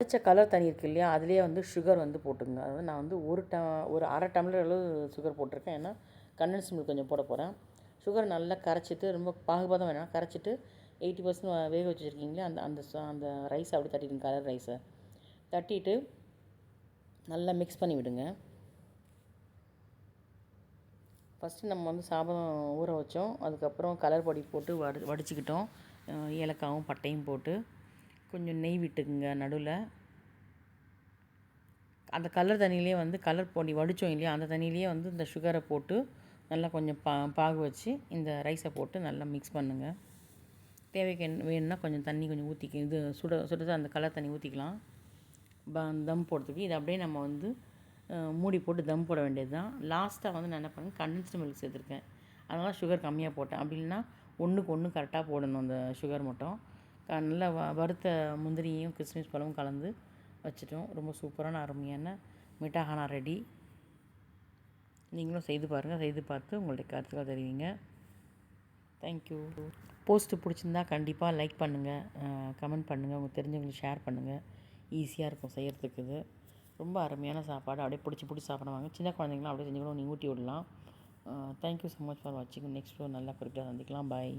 வடித்த கலர் தண்ணி இருக்குது இல்லையா, அதுலேயே வந்து சுகர் வந்து போட்டுங்க. அதாவது நான் வந்து ஒரு அரை டம்ளர் அளவு சுகர் போட்டிருக்கேன். ஏன்னா கண்டென்ஸ் மில்க் கொஞ்சம் போட போகிறேன். சுகர் நல்லா கரைச்சிட்டு, ரொம்ப பாகுபாதம் வேணாம், கரைச்சிட்டு 80% வேக வச்சுருக்கீங்களே அந்த அந்த அந்த ரைஸை அப்படி தட்டிடுங்க. கலர் ரைஸை தட்டிட்டு நல்லா மிக்ஸ் பண்ணி விடுங்க. ஃபஸ்ட்டு நம்ம வந்து சாதம் ஊற வச்சோம், அதுக்கப்புறம் கலர் பொடி போட்டு வடிச்சுக்கிட்டோம். ஏலக்காவும் பட்டையும் போட்டு கொஞ்சம் நெய் விட்டுக்குங்க நடுவில். அந்த கலர் தண்ணியிலே வந்து கலர் பொடி வடித்தோம் இல்லையா, அந்த தண்ணியிலேயே வந்து இந்த சுகரை போட்டு நல்லா கொஞ்சம் பாகு வச்சு இந்த ரைஸை போட்டு நல்லா மிக்ஸ் பண்ணுங்கள். தேவைக்கு வேணும்னா கொஞ்சம் தண்ணி கொஞ்சம் ஊற்றிக்க, இது சுடுறது அந்த கலர் தண்ணி ஊற்றிக்கலாம் தம் போடுறதுக்கு. இது அப்படியே நம்ம வந்து மூடி போட்டு தம் போட வேண்டியது தான். லாஸ்ட்டாக வந்து நான் என்ன பண்ணேன், கண்டென்ஸ்டு மில்க் சேர்த்துருக்கேன். அதனால் சுகர் கம்மியாக போட்டேன். அப்படி இல்லைன்னா ஒன்றுக்கு ஒன்று கரெக்டாக போடணும் அந்த சுகர் மட்டும். நல்லா வறுத்த முந்திரியும் கிஸ்மிஸ் பழமும் கலந்து வச்சுட்டோம். ரொம்ப சூப்பரான அருமையான மிட்டாஹானா ரெடி. நீங்களும் செய்து பாருங்கள். செய்து பார்த்து உங்களுடைய கருத்துக்களை தெரிவிங்க. தேங்க்யூ. போஸ்ட்டு பிடிச்சிருந்தா கண்டிப்பாக லைக் பண்ணுங்கள், கமெண்ட் பண்ணுங்கள், உங்களுக்கு தெரிஞ்சவங்களுக்கு ஷேர் பண்ணுங்கள். ஈஸியாக இருக்கும் செய்கிறதுக்கு. இது ரொம்ப அருமையான சாப்பாடு. அப்படியே பிடிச்சி சாப்பிடுவாங்க. சின்ன குழந்தைங்களாம் அப்படியே செஞ்சு கூட நீங்கள் ஊட்டி விடலாம். தேங்க்யூ ஸோ மச் ஃபார் வாட்சிங். நெக்ஸ்ட் ஒரு நல்ல குறிப்பிட்ட சந்திக்கலாம். பாய்.